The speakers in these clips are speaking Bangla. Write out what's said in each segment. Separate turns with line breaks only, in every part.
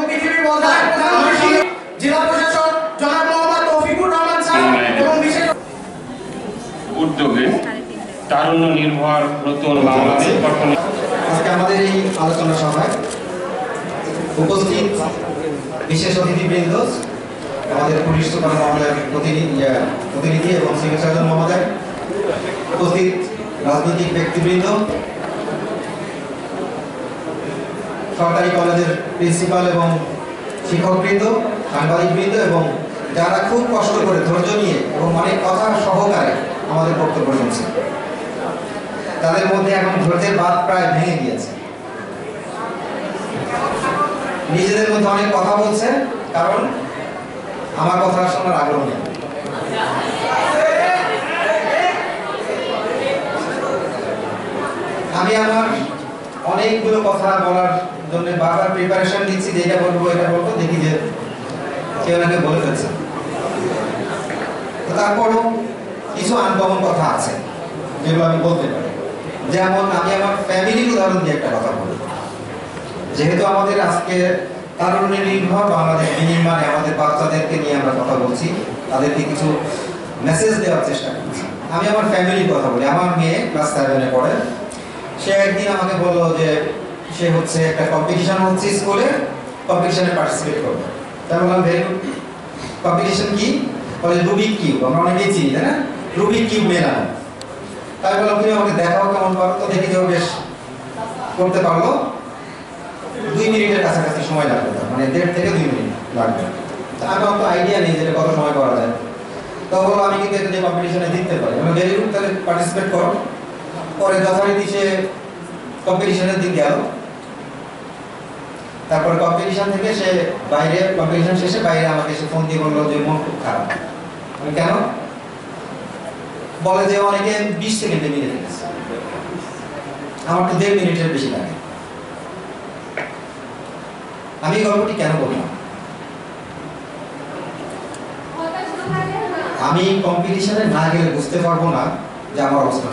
পৃথিবীর বলদার জেলা প্রশাসক জনাব মোহাম্মদ তৌফিকুর রহমান স্যার এবং বিশেষ
উদ্যোগে তারুণ্য নির্ভর নতুন বাংলাদেশ গঠনে
আজকে আমাদের এই আলোচনা সভায় উপস্থিত বিশেষ অতিথিবৃন্দ, আমাদের পুলিশ সুপার মহোদয়ের প্রতিনিধি এবং সিভিল সার্জন মহোদয়, উপস্থিত রাজনৈতিক ব্যক্তিবৃন্দ, সরকারি কলেজের প্রিন্সিপাল এবং শিক্ষকবৃন্দ, সাংবাদিকবৃন্দ এবং যারা খুব কষ্ট করে ধৈর্য নিয়ে এবং অনেক কথা সহকারে আমাদের বক্তব্য শুনছে, তাদের মধ্যে এখন ধৈর্যের বাঁধ প্রায় ভেঙে গিয়েছে। নিজেদের মধ্যে অনেক কথা বলছে, কারণ আমার কথা শোনার আগ্রহ নেই। আমি আমার অনেকগুলো কথা বলার জন্য বারবার প্রিপারেশন নিচ্ছি, যে এটা বলবো এটা বলবো, দেখি যে কেউ নাকি বলে ফেলছে। তারপরও কিছু আনকমন কথা আছে যেগুলো আমি বলতে পারি। যেমন আমি আমার ফ্যামিলির উদাহরণ দিয়ে একটা কথা বলি। যেহেতু আমাদের আজকে তারুণ্য নির্ভর বাংলাদেশ বিনির্মাণে আমাদের বাচ্চাদেরকে নিয়ে আমরা কথা বলছি, তাদেরকে কিছু মেসেজ দেওয়ার চেষ্টা করছি। আমি আমার ফ্যামিলির কথা বলি। আমার মেয়ে ক্লাস 7-এ পড়ে। সে একদিন আমাকে বললো যে সে হচ্ছে একটা কম্পিটিশন হচ্ছে স্কুলে, কম্পিটিশনে পার্টিসিপেট করবে। তাই বললাম ভেরি গুড। কম্পিটিশন কি? বলে রুবিক কিউব। আমরা অনেকেই চিনি, তাই না? রুবিক কিউব মেলানো। তাই বললাম তুমি আমাকে দেখাও কেমন পারো। তো দেখি যে বেশ করতে পারলো। 2 মিনিটের কাছাকাছি সময় লাগবে, মানে 1.5 থেকে 2 মিনিট লাগবে। আমার তো আইডিয়া নেই যে কত সময় করা যায়। তো বললো আমি কিন্তু একটা কম্পিটিশনে জিততে পারি। আমি ভেরি গুড, তাহলে পার্টিসিপেট করো। পরে যথারীতি সে কম্পিটিশনের দিক গেল। তারপরে কম্পিটিশন থেকে সে বাইরে, কম্পিটিশন শেষে বাইরে আমাকে এসে ফোন দিয়ে বললো যে মন খুব খারাপ। আমি কেন? বলে যে অনেকে 20 সেকেন্ডে মিলে ফেলেছে, আমার তো 1.5 মিনিটের বেশি লাগে। আমি এই গল্পটি কেন বললাম? আমি কম্পিটিশনে না গেলে বুঝতে পারবো না যে আমার অবস্থা।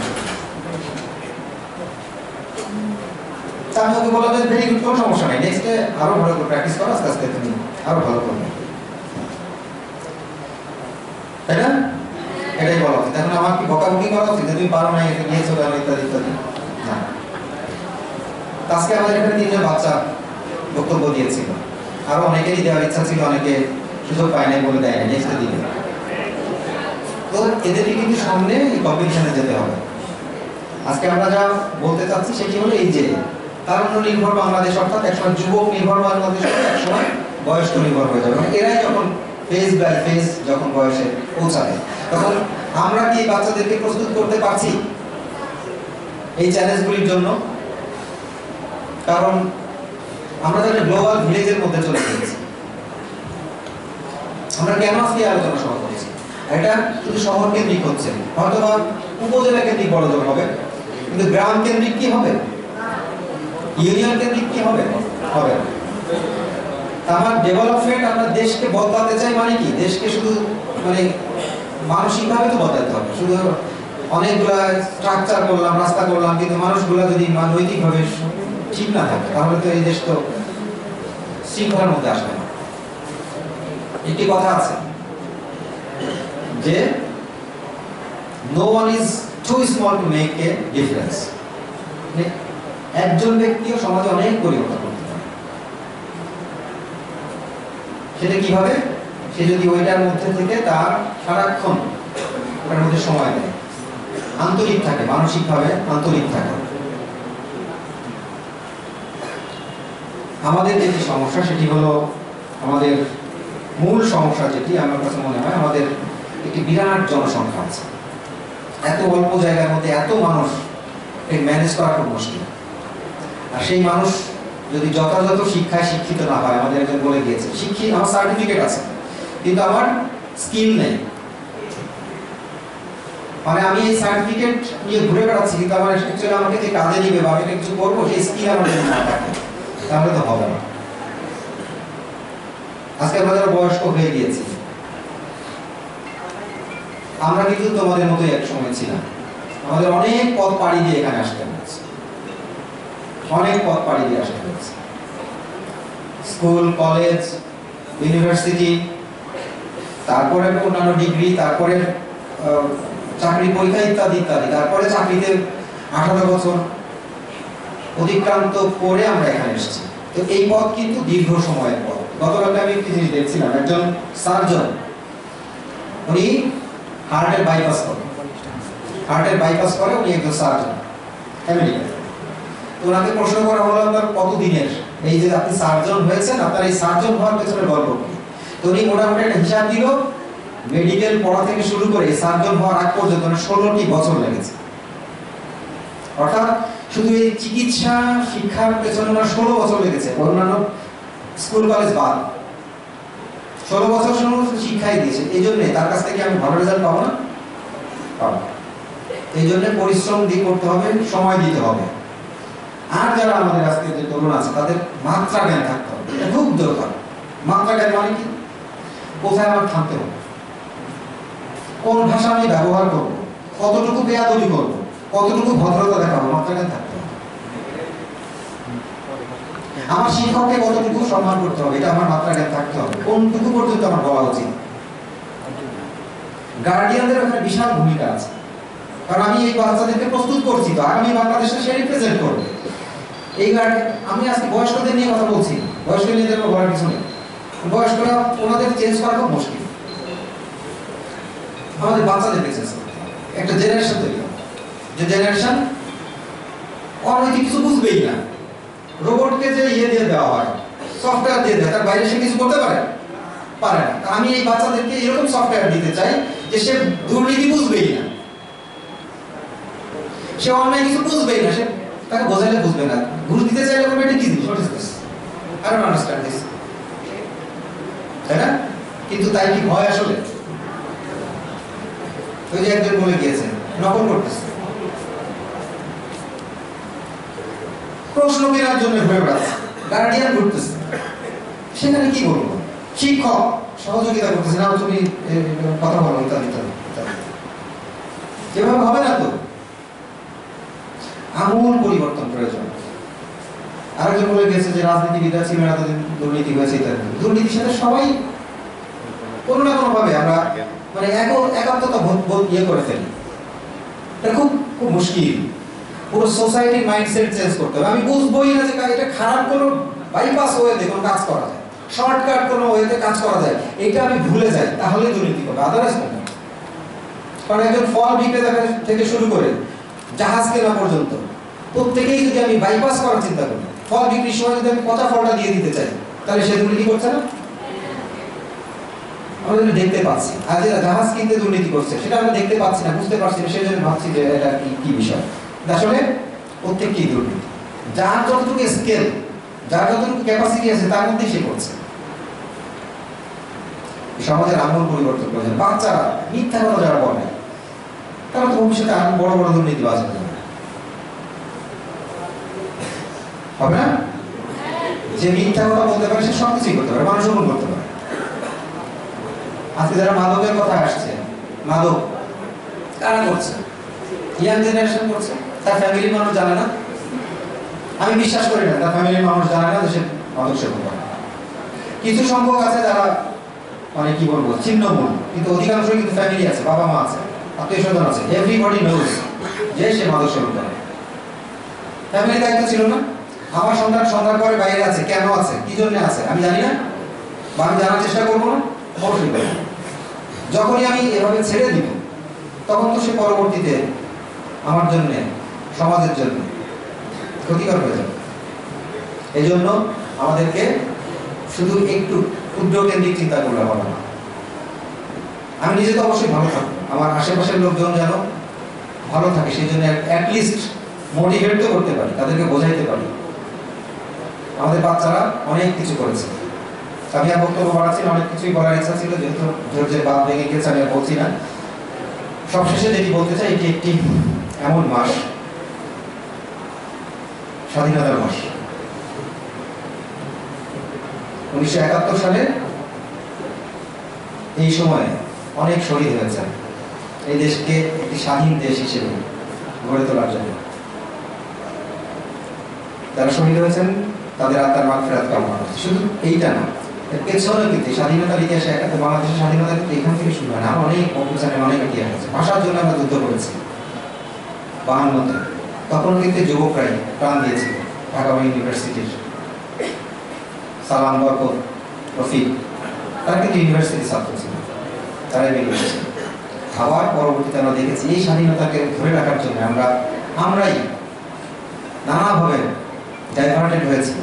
আমি ওকে বললাম যে ভেরি গুড, কোনো সমস্যা নেই, নেক্সটে আরো ভালো করে প্র্যাকটিস করো, আস্তে আস্তে তুমি আরো ভালো করবে, তাই না? এটাই বলা উচিত। এখন আমার কি বকাবকি করা উচিত যে তুমি পারো না, এটা নিয়েছো কেন, ইত্যাদি ইত্যাদি? না। আজকে আমাদের এখানে 3জন বাচ্চা বক্তব্য দিয়েছিল। আরো অনেকেরই দেওয়ার ইচ্ছা ছিল, অনেকে সুযোগ পায় নাই বলে দেয় না, নেক্সটে দিবে। তো এদেরকে কিন্তু সামনে এই কম্পিটিশনে যেতে হবে। আজকে আমরা যা বলতে চাচ্ছি সেটি হলো এই যে তারুণ্য নির্ভর বাংলাদেশ, অর্থাৎ একসময় যুবক নির্ভর বাংলাদেশ হবে, একসময় বয়স্ক নির্ভর হয়ে যাবে। এরাই যখন ফেজ বাই ফেজ যখন বয়সে পৌঁছাবে, তখন আমরা কি বাচ্চাদেরকে প্রস্তুত করতে পারছি এই চ্যালেঞ্জগুলির জন্য? কারণ আমরা তো একটা গ্লোবাল ভিলেজের মধ্যে চলে গেছি। আমরা কেন আজকে আলোচনা সভা করছি? এটা শুধু শহর কেন্দ্রিক হচ্ছে, হয়তোবা উপজেলা কেন্দ্রিক বড়জোর হবে, কিন্তু গ্রাম কেন্দ্রিক কি হবে? ইউনিয়ন কেন্দ্রিক কি হবে? হবে না। আমার ডেভেলপমেন্ট, আমরা দেশকে বদলাতে চাই মানে কি? দেশকে শুধু মানে মানসিকভাবে তো বদলাতে হবে। শুধু অনেকগুলা স্ট্রাকচার করলাম, রাস্তা করলাম, কিন্তু মানুষগুলা যদি নৈতিকভাবে ঠিক না থাকে, তাহলে তো এই দেশ তো শৃঙ্খলার মধ্যে আসবে না। একটি কথা আছে যে no one is too small to make a difference. একজন ব্যক্তিও সমাজে অনেক পরিবর্তন করতে পারে। সেটা কিভাবে? সে যদি ওইটার মধ্যে থেকে তার সারাক্ষণ ওটার মধ্যে সময় দেয়, আন্তরিক থাকে, মানসিকভাবে আন্তরিক থাকে। আমাদের যেটি সমস্যা সেটি হলো, আমাদের মূল সমস্যা যেটি আমার কাছে মনে হয়, আমাদের একটি বিরাট জনসংখ্যা আছে। এত অল্প জায়গার মধ্যে এত মানুষ ম্যানেজ করা খুব মুশকিল। আর সেই মানুষ যদি যথাযথ শিক্ষায় শিক্ষিত না হয়, আমাদের একজন বলে গিয়েছে, শিক্ষিত আমার সার্টিফিকেট আছে কিন্তু আমার স্কিল নেই, মানে আমি এই সার্টিফিকেট নিয়ে ঘুরে বেড়াচ্ছি কিন্তু আমার অ্যাকচুয়ালি আমাকে যে কাজে নিবে বা আমি কিছু করবো সেই স্কিল আমার না থাকে, তাহলে তো হবে না। আজকে আমরা যারা বয়স্ক হয়ে গিয়েছি, আমরা কিন্তু তোমাদের মতোই এক সময় ছিলাম। আমাদের অনেক পথ পাড়ি দিয়ে এখানে আসতে হয়েছে, অনেক পথ পাড়ি দিয়ে আসতে হয়েছে। স্কুল, কলেজ, ইউনিভার্সিটি, তারপরে অন্যান্য ডিগ্রি, তারপরে চাকরি পরীক্ষা ইত্যাদি ইত্যাদি, তারপরে চাকরিতে 18 বছর অতিক্রান্ত করে আমরা এখানে এসেছি। তো এই পথ কিন্তু দীর্ঘ সময়ের পথ। গতকালকে আমি একটি জিনিস দেখছিলাম, একজন সার্জন, উনি হার্টের বাইপাস করে, উনি একজন সার্জন আমেরিকাতে। তো ওনাকে প্রশ্ন করা হলো আপনার কতদিনের এই যে আপনি সার্জন হয়েছেন, আপনার এই সার্জন হওয়ার পেছনে গল্প কি? তো উনি মোটামুটি একটা হিসাব দিল, মেডিকেল পড়া থেকে শুরু করে সার্জন হওয়ার আগ পর্যন্ত 16টি বছর লেগেছে। অর্থাৎ শুধু এই চিকিৎসা শিক্ষার পেছনে ওনার 16 বছর লেগেছে, অন্যান্য স্কুল কলেজ বাদ। 16 বছর শুধু শিক্ষাই দিয়েছে। এই জন্যে তার কাছ থেকে আমি ভালো রেজাল্ট পাবো না? পাবো। এই জন্য পরিশ্রম দিয়ে করতে হবে, সময় দিতে হবে। আর যারা আমাদের আজকে যে তরুণ আছে তাদের মাত্রা জ্ঞান থাকতে হবে, এটা খুব দরকার। মাত্রা জ্ঞান মানে কি? কোথায় আমার থামতে হবে, কোন ভাষা আমি ব্যবহার করবো, কতটুকু বেয়াদবি করবো, কতটুকু ভদ্রতা দেখাবো, মাত্রা জ্ঞান থাকতে হবে। আমার শিক্ষককে কতটুকু সম্মান করতে হবে, এটা আমার মাত্রা জ্ঞান থাকতে হবে। কোনটুকু পর্যন্ত আমার বলা উচিত। গার্ডিয়ানদের ওখানে বিশাল ভূমিকা আছে, কারণ আমি এই বাচ্চাদেরকে প্রস্তুত করছি, তো আগামী বাংলাদেশে সে রিপ্রেজেন্ট করবে। এই আমি আজকে বয়স্কদের নিয়ে কথা বলছি, বয়স্ক নিয়ে বলার কিছু নেই। বয়স্করা ওনাদের চেঞ্জ করা খুব মুশকিল, আমাদের বাচ্চাদেরকে চেঞ্জ করতে হবে। একটা জেনারেশন তৈরি হবে, যে জেনারেশন অনৈতিক কিছু বুঝবেই না। রোবটকে যে দিয়ে দেওয়া হয়, সফটওয়্যার দিয়ে দেয়, তার বাইরে সে কিছু করতে পারে না। আমি এই বাচ্চাদেরকে এরকম সফটওয়্যার দিতে চাই যে সে দুর্নীতি বুঝবেই না, সে অন্যায় কিছু বুঝবেই না, সে তাকে বোঝাইলে বুঝবে না। ঘুষ দিতে চাইলে বলবে এটা কি জিনিস, what is this, I don't understand this, তাই না? কিন্তু তাই কি ভয় আসলে? ওই যে একজন বলে গিয়েছে, নকল করতেছে, প্রশ্ন কেনার জন্য ঘুরে বেড়াচ্ছে, গার্ডিয়ান ঘুরতেছে, সেখানে কি বলবো? শিক্ষক সহযোগিতা করতেছে, না তুমি কথা বলো, ইত্যাদি ইত্যাদি। এভাবে হবে না তো, আমূল পরিবর্তন প্রয়োজন। আরেকজন বলে গেছে যে রাজনীতিবিদরা ছিল এতদিন দুর্নীতি হয়েছে ইত্যাদি। দুর্নীতির সাথে সবাই কোনো না কোনো ভাবে আমরা মানে একাত্মতা ইয়ে করে ফেলি। এটা খুব খুব মুশকিল। পুরো সোসাইটির মাইন্ডসেট চেঞ্জ করতে হবে। আমি বুঝবোই না যে এটা খারাপ কোনো বাইপাস ওয়েতে কোনো কাজ করা যায়, শর্টকাট কোনো ওয়েতে কাজ করা যায়, এটা আমি ভুলে যাই, তাহলে দুর্নীতি করবে, আদারওয়াইজ না। কারণ একজন ফল বিক্রেতা থেকে শুরু করে জাহাজ কেনা পর্যন্ত প্রত্যেকেই যদি আমি বাইপাস করার চিন্তা করি, ফল বিক্রির সময় যদি আমি পচা ফলটা দিয়ে দিতে চাই, তাহলে সে দুর্নীতি করছে না? আমরা দেখতে পাচ্ছি, আর যেটা জাহাজ কিনতে দুর্নীতি করছে সেটা আমরা দেখতে পাচ্ছি না, বুঝতে পারছি না, সেই জন্য ভাবছি যে এটা কি বিষয়। আসলে প্রত্যেকটি দুর্নীতি, যার যতটুকু স্কেল, যার যতটুকু ক্যাপাসিটি আছে তার মধ্যেই সে করছে। সমাজের আমূল পরিবর্তন প্রয়োজন। বাচ্চারা মিথ্যা কথা যারা বলে, তারা তো ভবিষ্যতে আরো বড় বড় দুর্নীতিবাজ হবে না? যে মিথ্যা কথা বলতে পারে সে সবকিছুই করতে পারে, মানুষ অনুমান করতে পারে। আজকে যারা মাদকের কথা আসছে, মাদক কারা করছে? ইয়াং জেনারেশন করছে, তার ফ্যামিলির মানুষ জানে না। আমি বিশ্বাস করি না তার ফ্যামিলির মানুষ জানে না যে সে মাদক সেবন করে। কিছু সংখ্যক আছে যারা মানে কি বলবো ছিন্নমূল, কিন্তু অধিকাংশই কিন্তু ফ্যামিলি আছে, বাবা মা আছে, আত্মীয় স্বজন আছে, এভরিবডি নোজ যে সে মাদক সেবন করে। ফ্যামিলির দায়িত্ব ছিল না? আমার সন্তান পরে বাইরে আছে, কেন আছে, কি জন্য আছে আমি জানি না, বা আমি জানার চেষ্টা করবো না? অবশ্যই করবো। যখনই আমি এভাবে ছেড়ে দিব, তখন তো সে পরবর্তীতে আমার জন্য, সমাজের জন্য ক্ষতিকর হয়ে যাবে। এই জন্য আমাদেরকে শুধু একটু ক্ষুদ্র কেন্দ্রিক চিন্তা করলে হবে না। আমি নিজে তো অবশ্যই ভালো থাকবো, আমার আশেপাশের লোকজন যেন ভালো থাকে, সেই জন্য অ্যাটলিস্ট মোটিভেট তো করতে পারি, তাদেরকে বোঝাইতে পারি। আমাদের বাচ্চারা অনেক কিছু করেছে, আমি আর বক্তব্য বাড়াচ্ছি না, অনেক কিছুই বলার ইচ্ছা ছিল, যেহেতু ধৈর্যের বাদ ভেঙে গেছে আমি আর বলছি না। সবশেষে যেটি বলতে চাই, এটি একটি এমন মাস, স্বাধীনতার মাস। 1971 সালে এই সময়ে অনেক শহীদ হয়েছে এই দেশকে একটি স্বাধীন দেশ হিসেবে গড়ে তোলার জন্য। তারা শহীদ হয়েছেন তাদের আত্মার মাগফিরাত কামনা করছি। শুধু এইটা না, এর পেছনেও কিন্তু স্বাধীনতার ইতিহাসে একাত্তর বাংলাদেশের স্বাধীনতা কিন্তু এখান থেকে শুরু হয় না। অনেক অফিসারে অনেক ইতিহাস আছে। ভাষার জন্য আমরা যুদ্ধ করেছি 52-তে, তখন কিন্তু যুবকরাই প্রাণ দিয়েছিল। ঢাকা ইউনিভার্সিটির সালাম, বরকত, রফিক, তারা কিন্তু ইউনিভার্সিটির ছাত্র ছিল, তারাই বেরিয়ে এসেছে। আবার পরবর্তীতে আমরা দেখেছি এই স্বাধীনতাকে ধরে রাখার জন্য আমরাই নানাভাবে ডাইভার্টেড হয়েছি,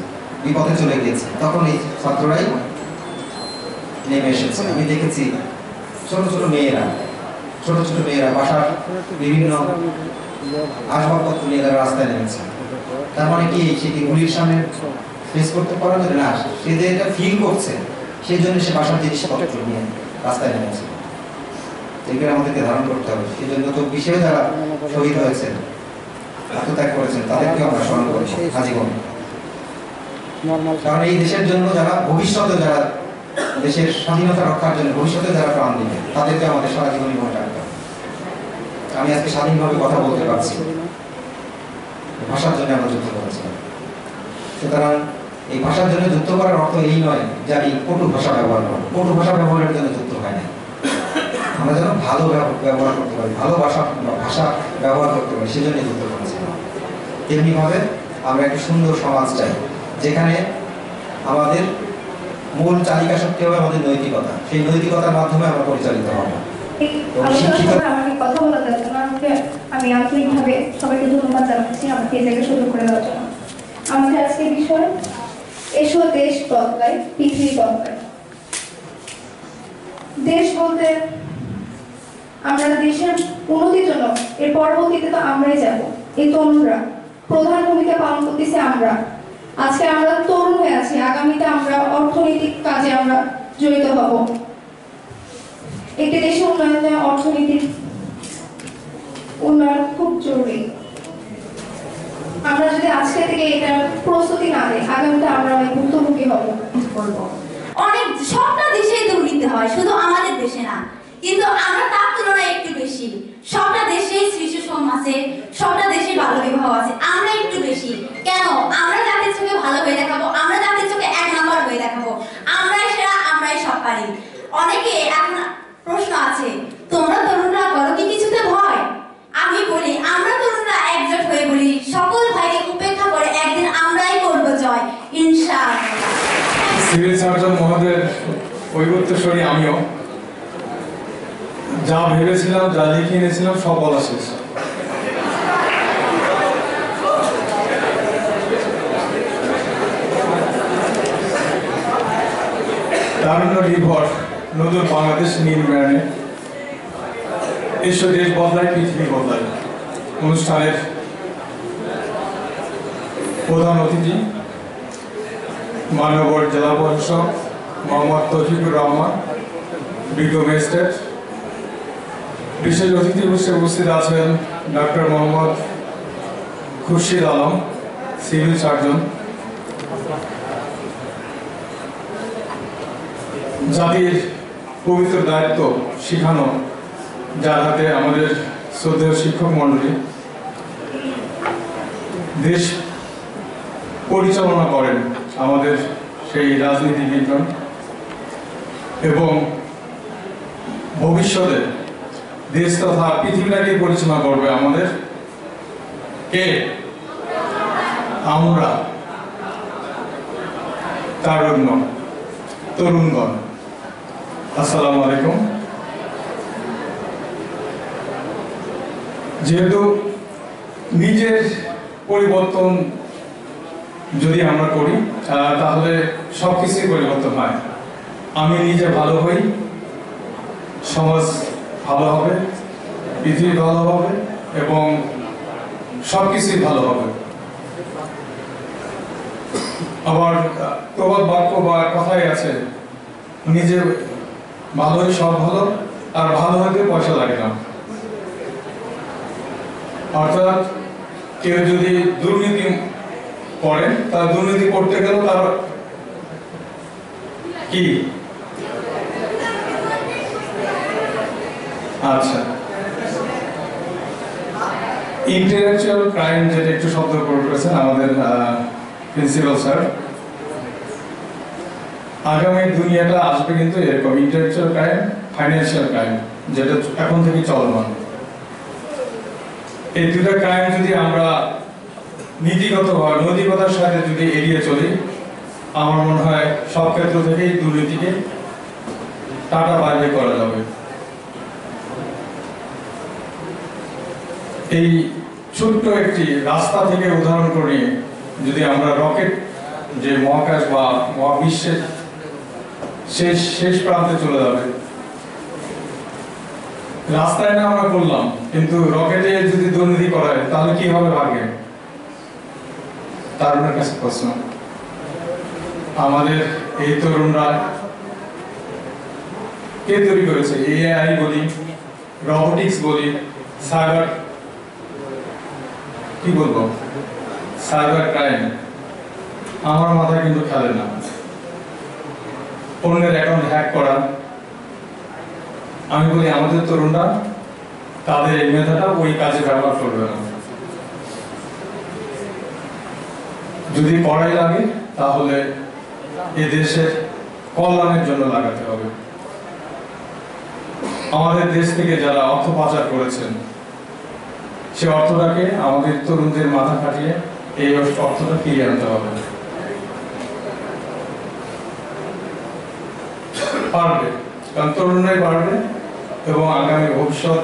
বিপথে চলে গিয়েছি। তখন এই ছাত্ররাই নেমে এসেছে। আমি দেখেছি ছোট ছোট মেয়েরা বাসার বিভিন্ন আসবাবপত্র নিয়ে তারা রাস্তায় নেমেছে। তার মানে কি, সে কি গুলির সামনে ফেস করতে পারার জন্য না, সে যে এটা ফিল করছে সেই জন্য সে বাসার জিনিসপত্র নিয়ে রাস্তায় নেমেছে। এগুলো আমাদেরকে ধারণ করতে হবে। সেই জন্য তো বিশেষ যারা শহীদ হয়েছেন, আত্মত্যাগ করেছেন, তাদেরকে আমরা স্মরণ করি আজীবন। কারণ এই দেশের জন্য যারা ভবিষ্যতে, যারা দেশের স্বাধীনতা রক্ষার জন্য ভবিষ্যতে যারা প্রাণ দিবে, তাদেরকে আমাদের সারা জীবনই মনে রাখতে হবে। আমি আজকে স্বাধীনভাবে কথা বলতে পারছি, ভাষার জন্য আমরা যুদ্ধ করেছিলাম। সুতরাং এই ভাষার জন্য যুদ্ধ করার অর্থ এই নয় যে আমি কটু ভাষা ব্যবহার করব। কটু ভাষা ব্যবহারের জন্য যুদ্ধ হয় না। আমরা যেন ভালো ব্যবহার করতে পারি, ভালো ভাষা ব্যবহার করতে পারি, সেজন্য যুদ্ধ করেছিলাম। তেমনিভাবে আমরা একটি সুন্দর সমাজ চাই, যেখানে আমাদের মূল চালিকা শক্তি হবে আমাদের নৈতিকতা। সেই নৈতিকতার মাধ্যমে আমরা পরিচালিত হব।
আমাকে কথা বলার জন্য আমি আন্তরিকভাবে সবাইকে ধন্যবাদ জানাচ্ছি আমাকে এই জায়গায় সুযোগ করে দেওয়ার জন্য। আমাদের আজকের বিষয় এসো দেশ বদলায়, পৃথিবী বদলায়। দেশ বলতে আমরা দেশের উন্নতির জন্য এর পরবর্তীতে তো আমরাই যাব। এই তরুণরা প্রধান ভূমিকা পালন করতেছি আমরা। আজকে আমরা তরুণ হয়ে আছি, আগামীতে আমরা অর্থনৈতিক কাজে আমরা জড়িত হব। একটি দেশের উন্নয়নে অর্থনীতির উন্নয়ন খুব জরুরি। আমরা যদি আজকে থেকে এটা প্রস্তুতি না নিই, আগামীতে আমরা অনেক ভুক্তভোগী হব।
অনেক সবটা দেশেই দুর্নীতি হয়, শুধু আমাদের দেশে না, কিন্তু আমরা তার তুলনায় একটু বেশি। সবটা দেশেই শিশু শ্রম আছে, সবটা দেশে বাল্য বিবাহ আছে, আমরা একটু বেশি। কেন? আমরা জাতির চোখে ভালো হয়ে দেখাবো, আমরা জাতির চোখে 1 নম্বর হয়ে দেখাবো, আমরাই সেরা, আমরাই সব পারি। অনেকে এখন প্রশ্ন আছে, তোমরা তরুণরা করো কি কিছুতে ভয়? আমি বলি, আমরা তরুণরা একজোট হয়ে বলি, সকল ভাইকে উপেক্ষা করে একদিন আমরাই করবো জয়, ইনশাআল্লাহ।
সিভিল সার্জন মহোদয়ের ঐকত্যস্বরী আমিও যা ভেবেছিলাম, যা লিখে এনেছিলাম, সব বলা শেষ। তারুণ্য নির্ভর নতুন বাংলাদেশ নির্মাণে এসব দেশ বদলায়, পৃথিবী বদলায় অনুষ্ঠানের প্রধান অতিথি মানবর জেলা প্রশাসক মোহাম্মদ তৌফিকুর রহমান, বিজ্ঞ ম্যাজিস্ট্রেট। বিশেষ অতিথি হিসেবে উপস্থিত আছেন doctor Mohammad Khurshid Alam, civil surgeon. জাতির পবিত্র দায়িত্ব শিখানো, যার হাতে আমাদের শ্রদ্ধেয় শিক্ষক মণ্ডলী দেশ পরিচালনা করেন, আমাদের সেই রাজনীতিবিদগণ, এবং ভবিষ্যতে দেশ তথা পৃথিবীটাকে পরিচালনা করবে আমাদের কে? আমরা, তারুণ্য, তরুণগণ। আসসালামু আলাইকুম। যেহেতু নিজের পরিবর্তন যদি আমরা করি তাহলে সবকিছুই পরিবর্তন হয়। আমি নিজে ভালো হই, সমাজ ভালো হবে, পৃথিবী ভালো হবে এবং সবকিছুই ভালো হবে। আবার প্রবাদ বাক্য বা কথাই আছে, নিজে ভালোই সব ভালো, আর ভালো হতে পয়সা লাগে না। অর্থাৎ কেউ যদি দুর্নীতি করে, তার দুর্নীতি করতে গেল তার কি? আচ্ছা, ইন্টেলেকচুয়াল ক্রাইম, যেটা একটু শব্দ প্রয়োগ করেছেন আমাদের প্রিন্সিপাল স্যার, আগামী দুনিয়াটা আসবে কিন্তু এরকম ইন্টেলেকচুয়াল ক্রাইম, ফাইন্যান্সিয়াল ক্রাইম, যেটা এখন থেকে চলমান। এই দুটো ক্রাইম যদি আমরা নীতিগতভাবে নৈতিকতার সাথে যদি এড়িয়ে চলি, আমার মনে হয় সব ক্ষেত্র থেকেই দুর্নীতিকে টাটা বাইরে করা যাবে। এই ছোট্ট একটি রাস্তা থেকে উদাহরণ করে যদি আমরা রকেট যে মহাকাশ বা মহাবিশ্বের শেষ প্রান্তে চলে যাবে, রাস্তায় না আমরা করলাম, কিন্তু রকেটে যদি দুর্নীতি করা হয় তাহলে কি হবে ভাগ্যে? তারুণের কাছে প্রশ্ন। আমাদের এই তরুণরা কে তৈরি করেছে? এআই বলি, রোবোটিক্স বলি, সাইবার কি বলবো, সাইবার ক্রাইম, আমার মাথায় কিন্তু খেলে না। অন্যের অ্যাকাউন্ট হ্যাক করা, আমি বলি আমাদের তরুণরা তাদের এই মেধাটা ওই কাজে ব্যবহার করবে না। যদি পড়াই লাগে তাহলে এ দেশের কল্যাণের জন্য লাগাতে হবে। আমাদের দেশ থেকে যারা অর্থ পাচার করেছেন, সে অর্থটাকে আমাদের তরুণদের মাথা খাটিয়ে এই অর্থটা ফিরিয়ে আনতে হবে। পারবে, কারণ তরুণরাই পারবে এবং আগামী ভবিষ্যৎ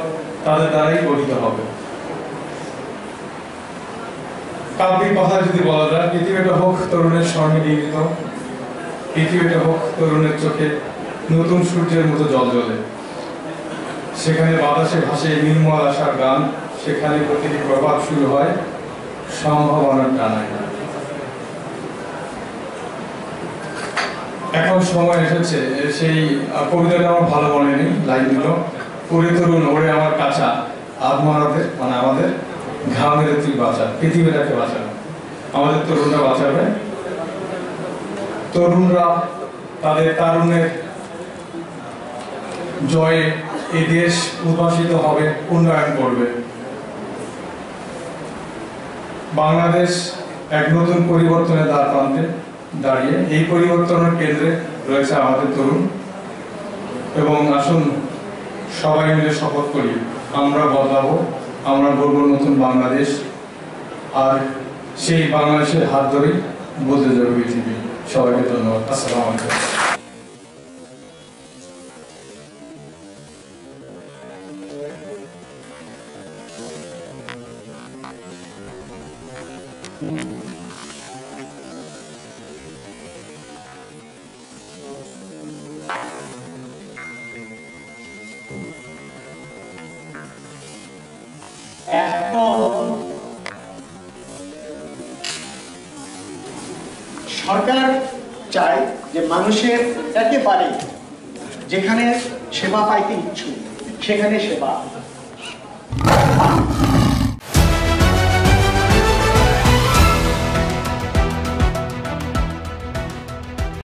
তাদের দ্বারাই গঠিত হবে। কাব্যিক কথা যদি বলা যায়, পৃথিবীটা হোক তরুণের স্বর্ণে নির্মিত, পৃথিবীটা হোক তরুণের চোখে নতুন সূর্যের মতো জ্বলে, সেখানে বাতাসে ভাসে নির্মল আশার গান, সেখানে প্রতিটি প্রভাত শুরু হয় সম্ভাবনার টানায়। এখন সময় এসেছে, সেই কবিতাটা আমার ভালো মনে নেই লাইনগুলো, পুরে তরুণ ওরে আমার কাঁচা আত্মহারাদের, মানে আমাদের ঘামের তুই বাঁচা, পৃথিবীটাকে বাঁচাবে, আমাদের তরুণরা বাঁচাবে। তরুণরা তাদের তারুণ্যের জয়ে এই দেশ উদ্ভাসিত হবে, উন্নয়ন করবে। বাংলাদেশ এক নতুন পরিবর্তনের দ্বার প্রান্তে দাঁড়িয়ে, এই পরিবর্তনের কেন্দ্রে রয়েছে আমাদের তরুণ। এবং আসুন সবাই মিলে শপথ করি, আমরা বদলাবো, আমরা গড়ব নতুন বাংলাদেশ, আর সেই বাংলাদেশের হাত ধরেই বদলে যাবে পৃথিবী। সবাইকে ধন্যবাদ। আসসালামু আলাইকুম।
সরকার চায় যে মানুষের একেবারে যেখানে সেবা পাইতে ইচ্ছুক সেখানে সেবা।